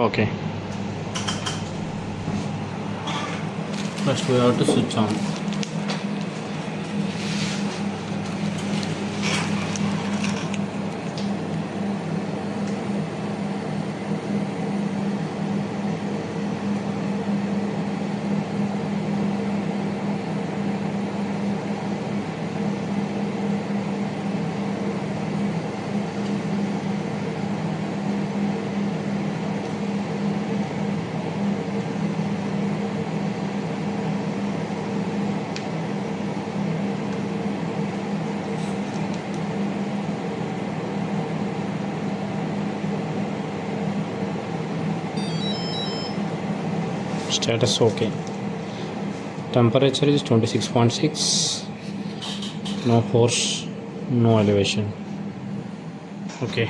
Okay, first we have to switch on. Status okay. Temperature is 26.6. No force, no elevation. Okay,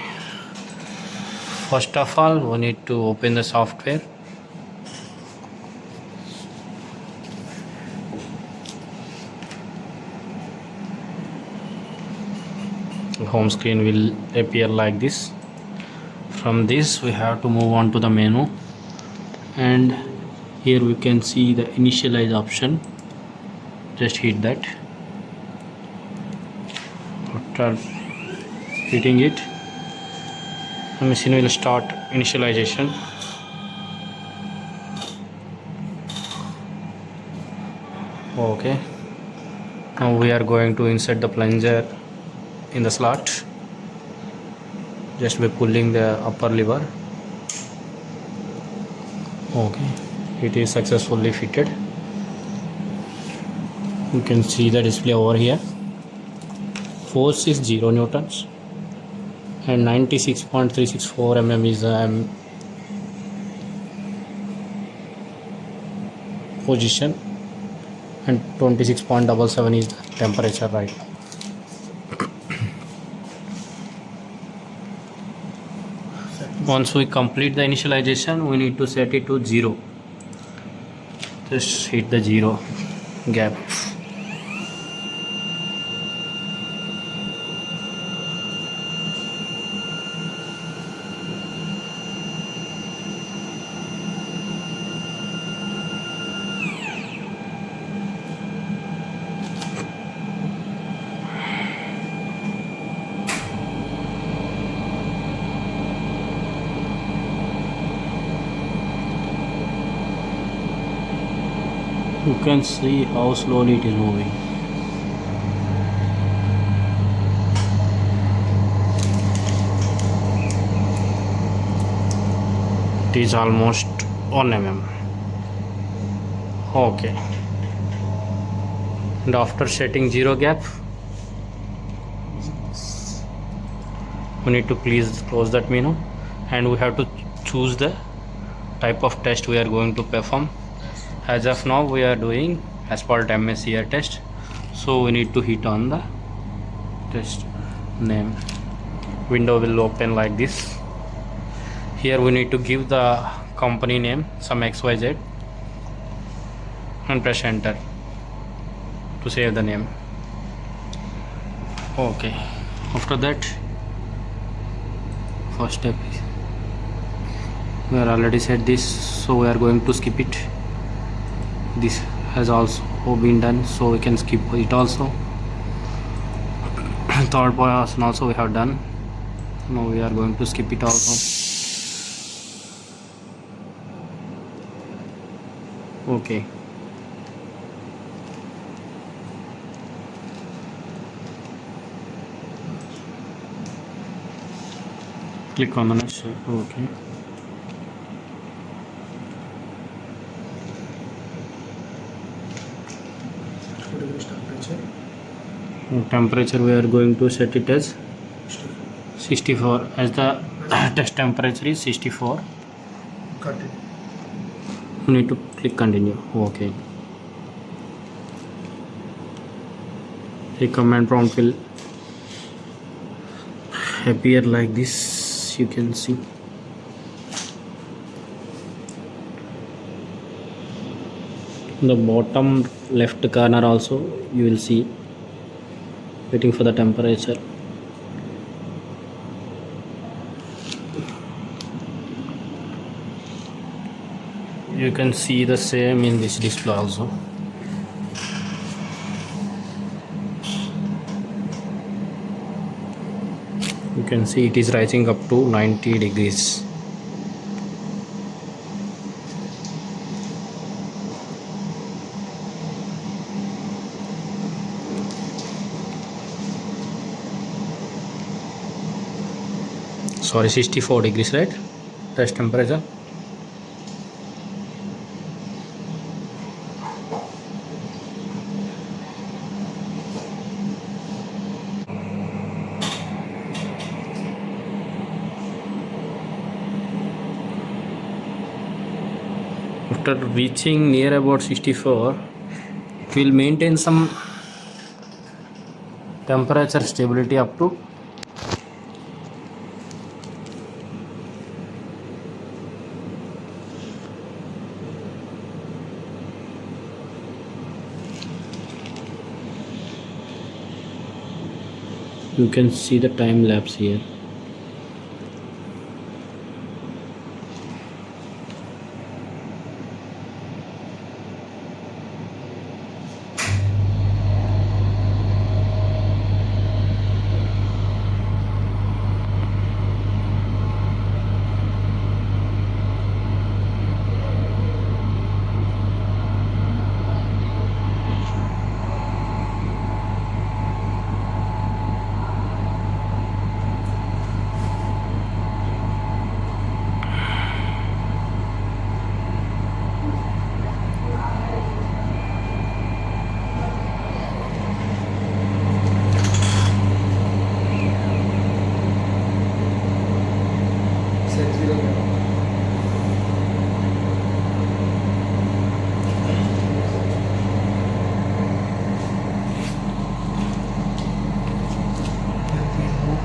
first of all we need to open the software. The home screen will appear like this. From this we have to move on to the menu, and here we can see the initialize option. Just hit that. After hitting it, the machine will start initialization. Okay, now we are going to insert the plunger in the slot just by pulling the upper lever. Okay, it is successfully fitted. You can see the display over here. Force is 0 newtons and 96.364 mm is the position, and 26.77 is the temperature, right? Once we complete the initialization, we need to set it to 0. Just hit the 0 gap. You can see how slowly it is moving. It is almost 1 mm. Okay, and after setting 0 gap, we need to please close that menu, and we have to choose the type of test we are going to perform. As of now we are doing Asphalt MSCR test, so we need to hit on the test name. Window will open like this. Here we need to give the company name, some XYZ, and press enter to save the name. Okay, after that, first step, we are already set this, so we are going to skip it. This has also been done, so we can skip it also. Third portion also we have done. Now we are going to skip it also. Okay, click on the next. Okay, temperature we are going to set it as 64, as the test temperature is 64. You need to click continue. Okay, the command prompt will appear like this. You can see in the bottom left corner also you will see waiting for the temperature. You can see the same in this display also. You can see it is rising up to 90 degrees. Sorry, 64 degrees, right? Test temperature. After reaching near about 64, it will maintain some temperature stability up to you can see the time lapse here.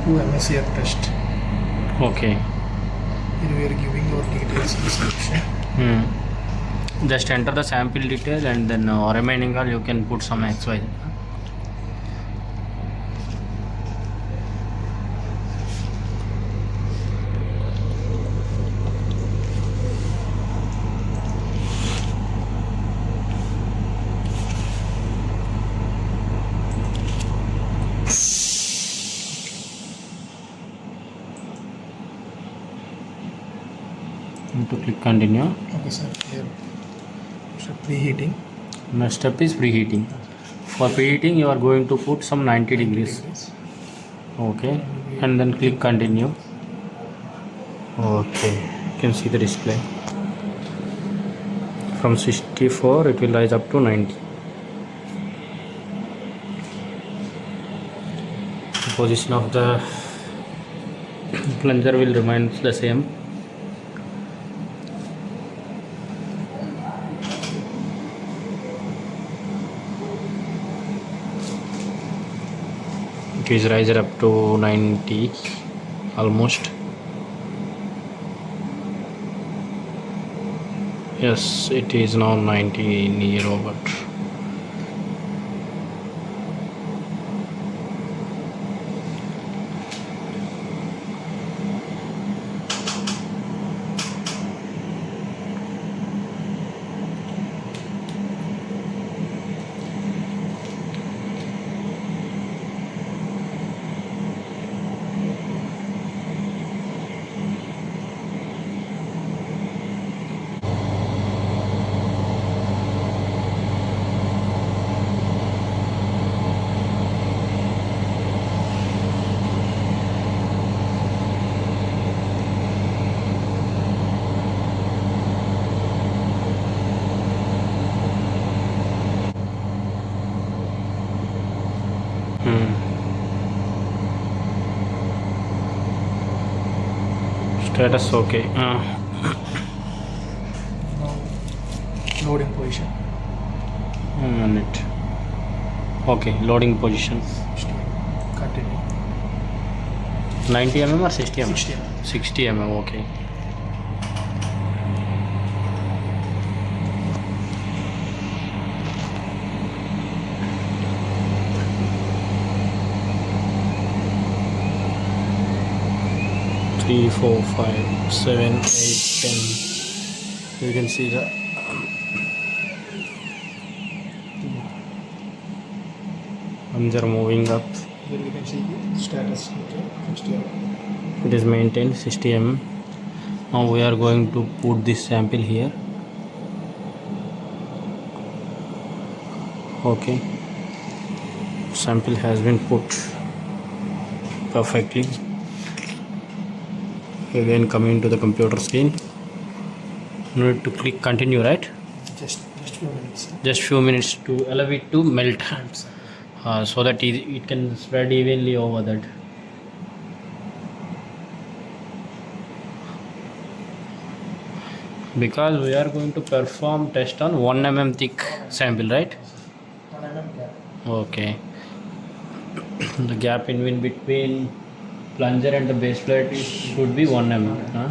To MSCR test. Okay. Here we are giving our details description. Just enter the sample detail and then remaining all you can put some XY. To click continue. Okay, sir. Here, preheating. Next step is preheating. For preheating, you are going to put some 90 degrees. Okay, and then click continue. Okay, you can see the display. From 64, it will rise up to 90. The position of the plunger will remain the same. It is raised up to 90 almost. Yes, it is now 90 near over. Status okay. Now, loading position. 1 minute. Okay, loading position. Continue. 90 mm or 60 mm? 60 mm. 60 mm, okay. Three, 4, 5, 7, 8, 10. You can see the ones are moving up. Here we can see the status. Okay, 60 mm. It is maintained 60 mm. Now we are going to put this sample here. Okay, sample has been put perfectly. Again, coming to the computer screen, you need to click continue, right? Just few minutes. Just few minutes to allow it to melt, so that it can spread evenly over that. Because we are going to perform test on 1 mm thick sample, right? 1 mm gap. Okay. The gap in between plunger and the base plate should be 1 mm. Huh?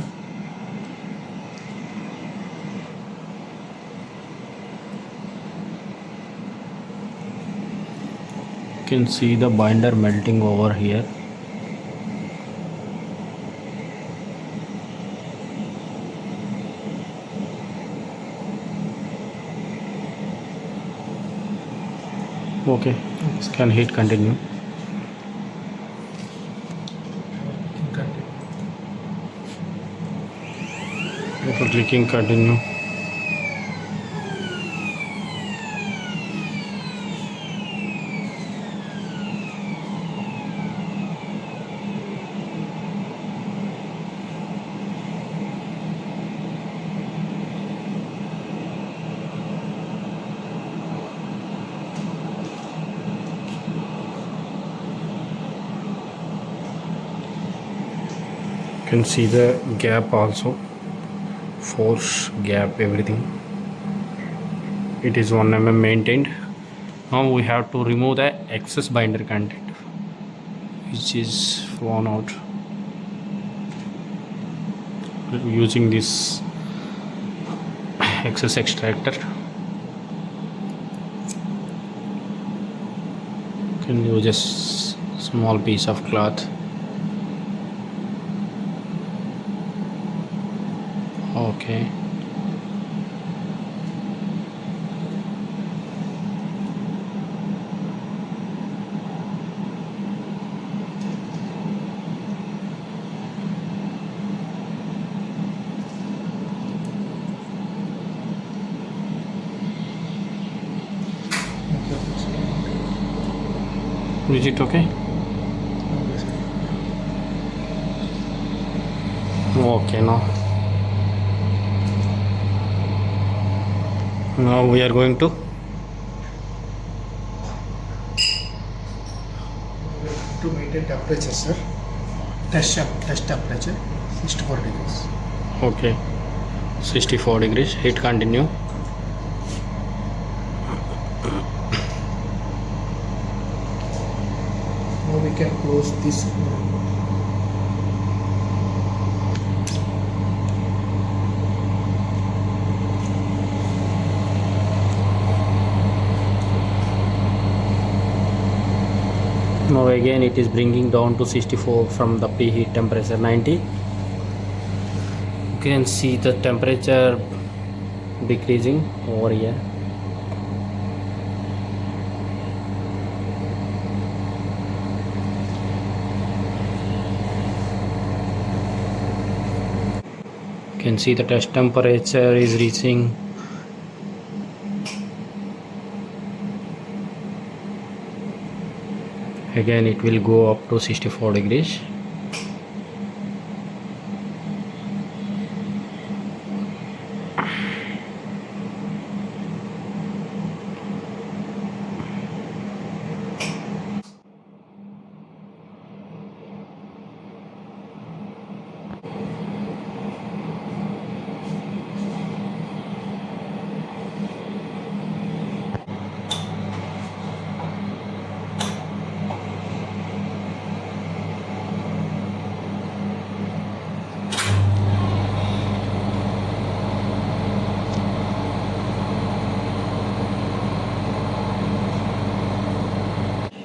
You can see the binder melting over here. Okay, can hit continue. Continue. After clicking continue, you can see the gap also, force, gap, everything. It is 1 mm maintained. Now we have to remove the excess binder content which is flown out using this excess extractor. You can use a small piece of cloth. Okay. Is it okay? Okay, now we are going to maintain temperature, sir. Test temperature 64 degrees. okay, 64 degrees. Hit continue. Now we can close this. Now again it is bringing down to 64 from the preheat temperature 90. You can see the temperature decreasing over here. You can see the test temperature is reaching again. It will go up to 64 degrees.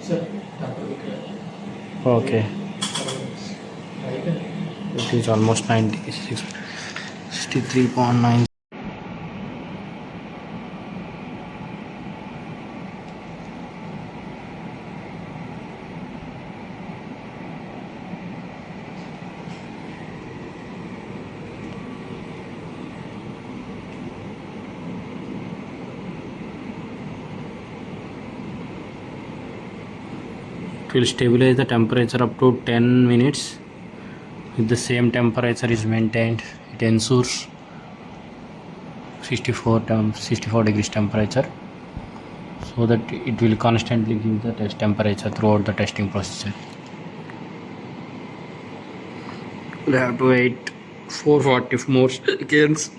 Sir, Okay, it is almost 96, 63.9. It will stabilize the temperature up to 10 minutes. If the same temperature is maintained, it ensures 64 degrees temperature, so that it will constantly give the test temperature throughout the testing procedure. We have to wait 440 more seconds.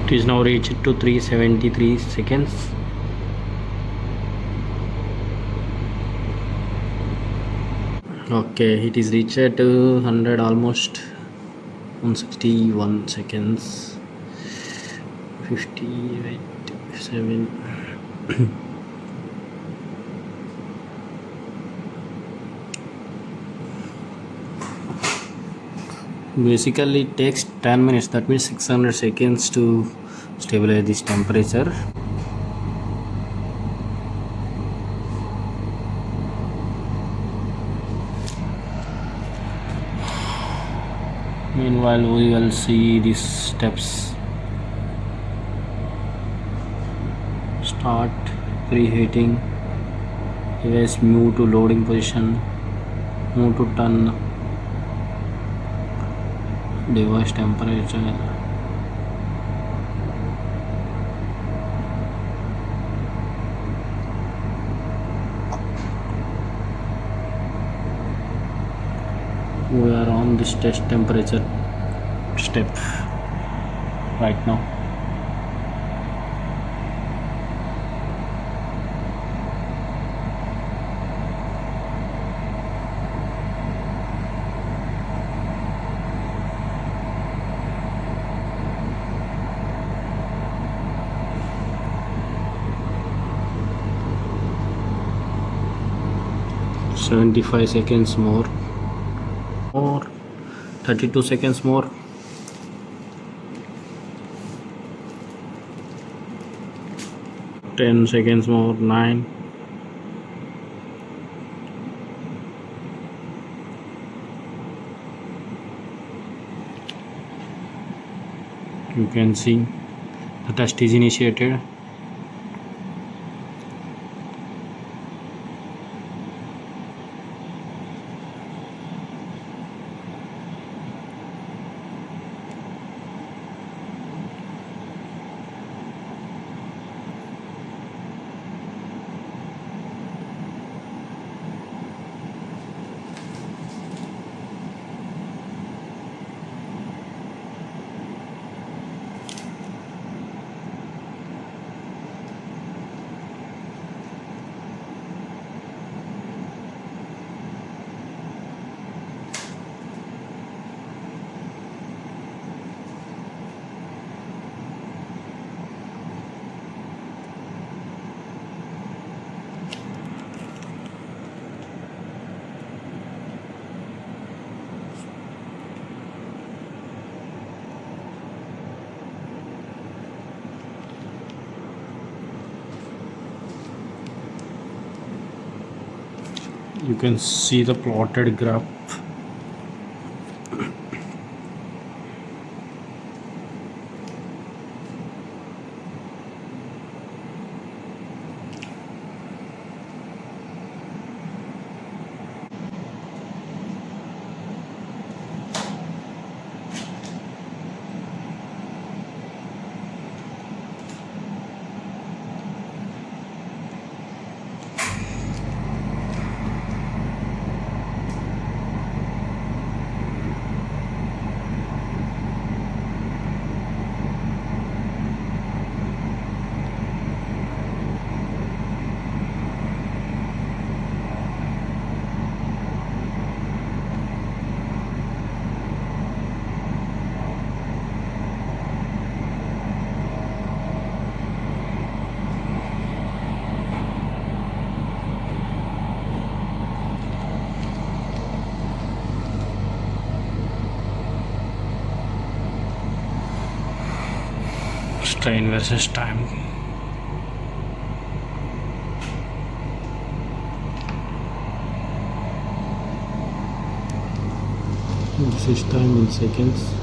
It is now reached to 373 seconds. Okay, it is reached at 100, almost 161 seconds. 57. Basically it takes 10 minutes, that means 600 seconds to stabilize this temperature. Meanwhile we will see these steps. Start preheating, erase, move to loading position, move to turn, device temperature, we are on this test temperature step right now. "75 seconds more, 32 seconds more, 10 seconds more, 9, you can see the test is initiated. You can see the plotted graph. Strain versus time. This is time in seconds.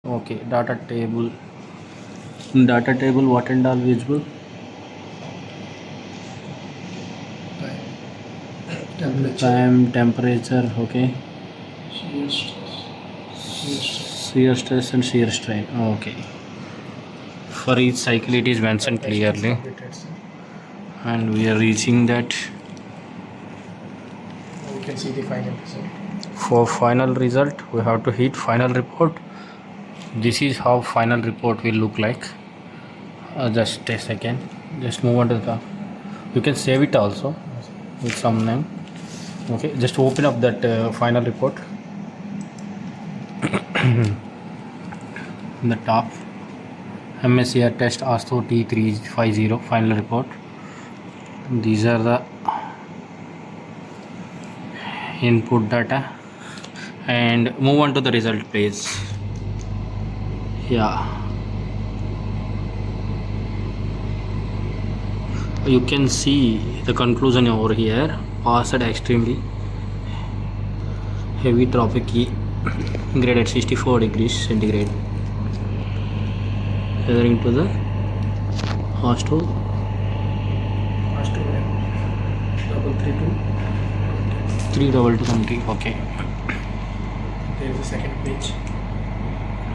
Okay, data table. Data table, what and all visible? Temperature. Time, temperature, okay. Shear stress. Shear stress. Shear stress and shear strain. Okay. For each cycle it is mentioned Test is clearly. completed, sir. And we are reaching that. Now we can see the final result. For final result, we have to hit final report. This is how final report will look like. Just a second. Just move on to the. You can save it also with some name. Okay. Just open up that final report. In the top, MSCR test AASHTO T350 final report. These are the input data, and move on to the result page. Yeah, you can see the conclusion over here. Passed extremely heavy tropic grade at 64 degrees centigrade, adhering to the AASHTO AASHTO 332. 32220. Okay. There is a second page.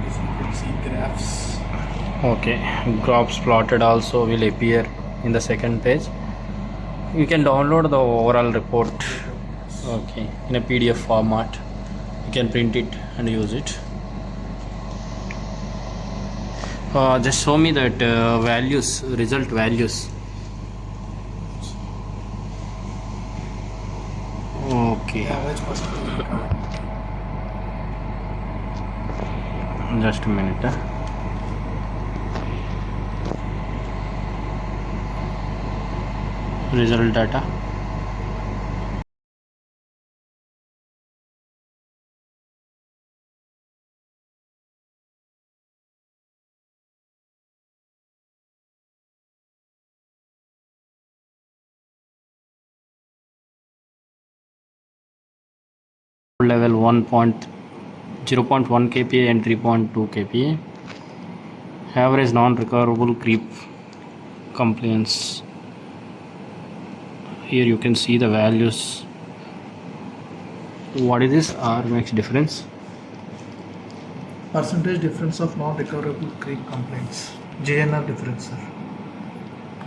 If you can see graphs. Okay, graphs plotted also will appear in the second page. You can download the overall report, okay, in a PDF format. You can print it and use it. Just show me that values, result values. Okay, Average percentage recovery. just a minute. Result data. Level 0.1 kPa and 3.2 kPa. Average non-recoverable creep compliance. Here you can see the values. What is this? R makes difference. Percentage difference of non-recoverable creep complaints. JNR difference, sir.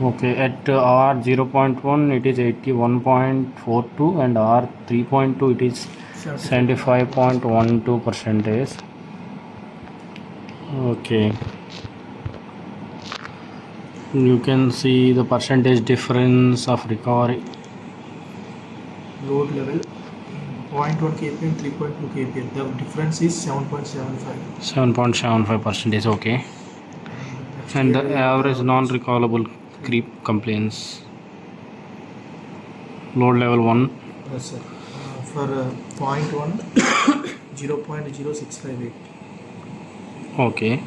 Okay, at R 0.1 it is 81.42 and R 3.2 it is 75.12%. Okay, you can see the percentage difference of recovery. Load level 0.1 kPa and 3.2 kPa. The difference is 7.75. 7.75% okay. And the average non-recoverable creep complaints. Load level 1. Yes, sir. For 0.1, 0.0658. Okay.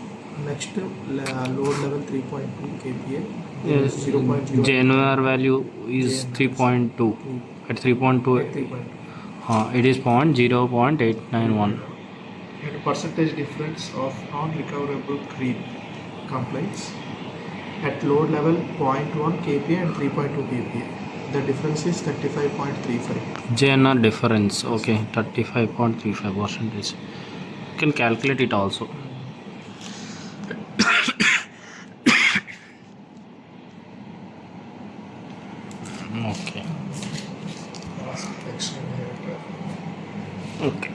Next, load level 3.2 kPa. Yes, 0.0. JNR value is 3.2. At 3.2, 3.2. it is 0.891. And percentage difference of non-recoverable creep complaints at load level 0.1 kPa and 3.2 kPa. The difference is 35.35. JNR difference, okay, 35.35%. You can calculate it also. Okay. Extremely Okay.